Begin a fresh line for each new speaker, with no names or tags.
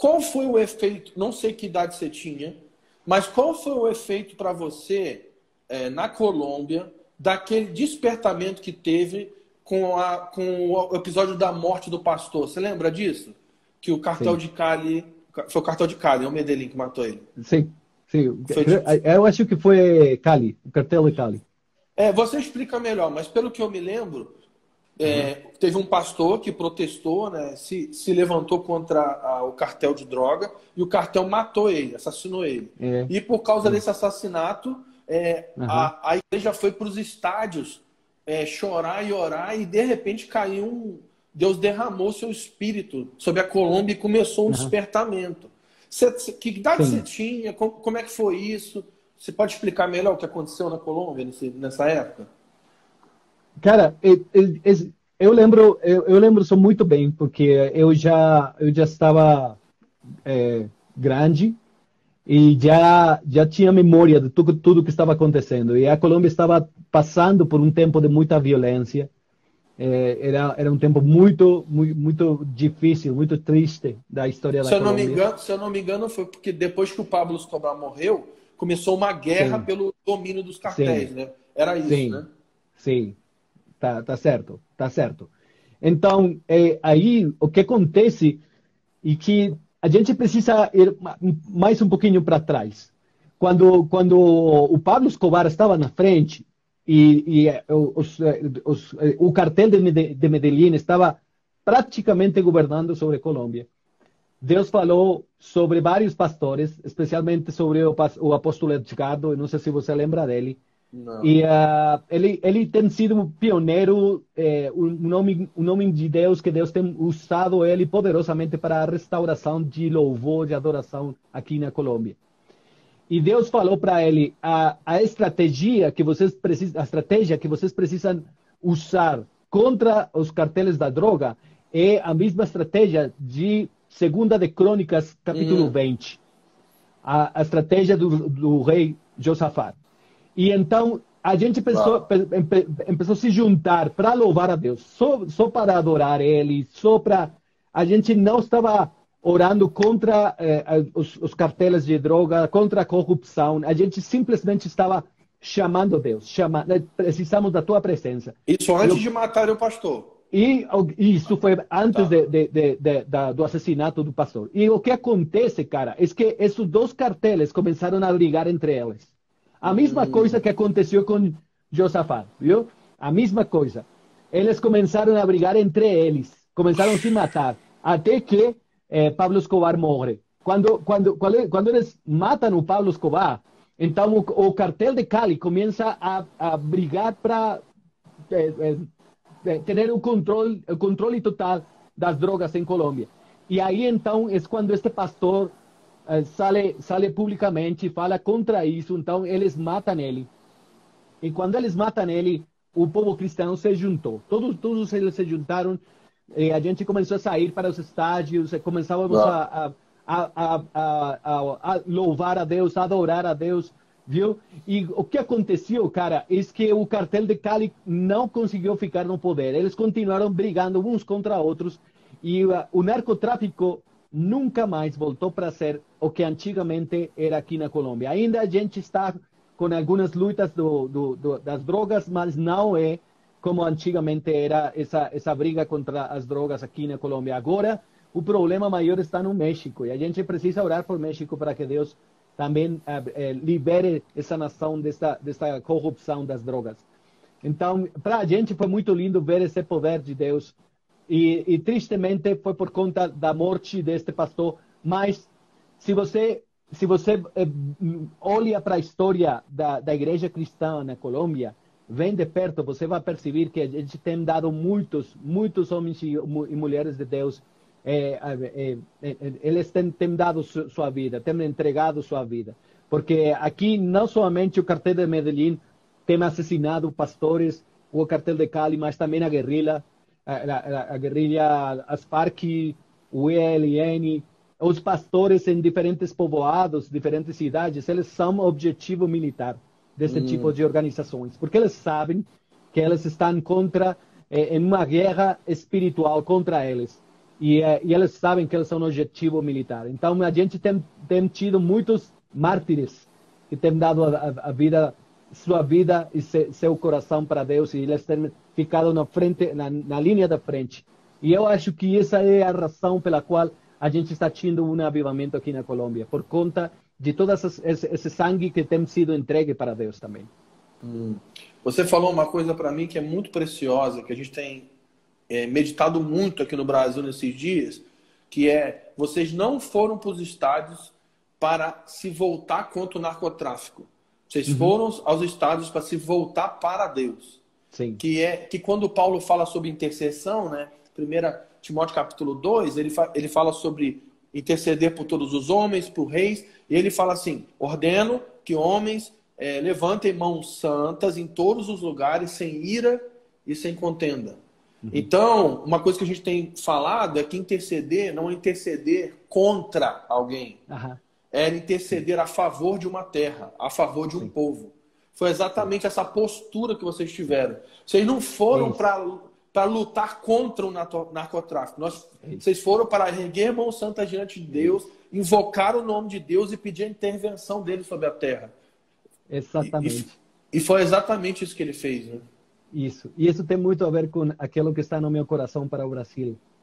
qual foi o efeito, não sei que idade você tinha, mas qual foi o efeito para você na Colômbia daquele despertamento que teve com o episódio da morte do pastor? Você lembra disso? Que o cartel
Sim,
de Cali, foi o cartel de Cali, é o Medellín que matou ele.
sim, sim.
Foi de-
Eu acho que foi Cali, o cartel de Cali.
Você explica melhor, mas pelo que eu me lembro,
Aham.
teve um pastor que protestou, né, se levantou contra o cartel de droga e o cartel matou ele, assassinou ele.
É,
E por causa
é.
desse assassinato,
Aham.
a igreja foi para os estádios chorar e orar e de repente caiu Deus derramou seu espírito sobre a Colômbia e começou um
Aham.
despertamento. Que idade você
Sim.
tinha? Como é que foi isso? Você pode explicar melhor o que aconteceu na Colômbia nessa época?
Cara, eu lembro isso muito bem, porque eu já estava grande e já tinha memória de tudo que estava acontecendo. E a Colômbia estava passando por um tempo de muita violência. Era um tempo muito difícil, muito triste da história da Colômbia.
Se eu não me engano, foi porque depois que o Pablo Escobar morreu, começou uma guerra
Sim,
pelo domínio dos cartéis,
sim,
né? Era isso,
sim,
né?
sim. Tá certo, tá certo. Então, aí o que acontece e que a gente precisa ir mais um pouquinho para trás. Quando o Pablo Escobar estava na frente o cartel de Medellín estava praticamente governando sobre Colômbia, Deus falou sobre vários pastores, especialmente sobre o apóstolo Edgardo, não sei se você lembra dele.
Não.
E ele tem sido um pioneiro, um homem de Deus que Deus tem usado ele poderosamente para a restauração de louvor, de adoração aqui na Colômbia. E Deus falou para ele a estratégia que vocês precisam usar contra os carteles da droga é a mesma estratégia de Segunda de Crônicas, capítulo
Hum,
20, a estratégia do rei Josafá. E então a gente
uau.
começou a se juntar para louvar a Deus, só para adorar Ele, só para. A gente não estava orando contra os cartéis de droga, contra a corrupção, a gente simplesmente estava chamando Deus, precisamos da tua presença.
Isso
E,
antes de matarem o pastor.
isso foi antes
Tá.
do assassinato do pastor. E o que acontece, cara, é que esses dois cartéis começaram a brigar entre eles. A mesma coisa
Hum,
que aconteceu com Josafá, viu? A mesma coisa. Eles começaram a brigar entre eles, começaram a se matar, até que Pablo Escobar morre. Quando eles matam o Pablo Escobar, então o cartel de Cali começa a brigar para eh, ter o controle total das drogas em Colômbia. E aí então é quando este pastor sale publicamente e fala contra isso, então eles matam ele. E quando eles matam ele, o povo cristão se juntou. Todos eles se juntaram e a gente começou a sair para os estádios, e começávamos
uau.
a louvar a Deus, a adorar a Deus, viu? E o que aconteceu, cara, é que o cartel de Cali não conseguiu ficar no poder. Eles continuaram brigando uns contra outros e o narcotráfico nunca mais voltou para ser o que antigamente era aqui na Colômbia. Ainda a gente está com algumas lutas das drogas, mas não é como antigamente era essa briga contra as drogas aqui na Colômbia. Agora, o problema maior está no México e a gente precisa orar por México para que Deus também libere essa nação dessa corrupção das drogas. Então, para a gente foi muito lindo ver esse poder de Deus tristemente foi por conta da morte deste pastor. Mas se você olha para a história da igreja cristã na Colômbia, vem de perto, você vai perceber que a gente tem dado muitos homens e mulheres de Deus. Eles têm dado sua vida, têm entregado sua vida. Porque aqui não somente o cartel de Medellín tem assassinado pastores, o cartel de Cali, mas também a guerrilha, a guerrilha, as Farc, o ELN, os pastores em diferentes povoados, diferentes cidades, eles são objetivo militar desse tipo
Hum,
de organizações, porque eles sabem que eles estão em uma guerra espiritual contra eles. e eles sabem que eles são um objetivo militar. Então, a gente tem tido muitos mártires que têm dado a vida, sua vida e seu coração para Deus, e eles têm ficado na linha da frente. E eu acho que essa é a razão pela qual a gente está tendo um avivamento aqui na Colômbia, por conta de todo esse sangue que tem sido entregue para Deus também.
Você falou uma coisa para mim que é muito preciosa, que a gente tem meditado muito aqui no Brasil nesses dias, que é: vocês não foram para os estádios para se voltar contra o narcotráfico. Vocês foram aos estádios para se voltar para Deus.
Sim.
Que quando Paulo fala sobre intercessão, né? 1 Timóteo capítulo 2, ele fala sobre interceder por todos os homens, por reis, e ele fala assim: ordeno que homens levantem mãos santas em todos os lugares, sem ira e sem contenda. Então, uma coisa que a gente tem falado é que interceder não é interceder contra alguém. É interceder a favor de uma terra, a favor de um povo. Foi exatamente essa postura que vocês tiveram. Vocês não foram para lutar contra o narcotráfico. Vocês foram para erguer mãos santas diante de Deus, invocar o nome de Deus e pedir a intervenção dele sobre a terra.
Exatamente.
E foi exatamente isso que ele fez, né?
Isso. E isso tem muito a ver com aquilo que está no meu coração para o Brasil.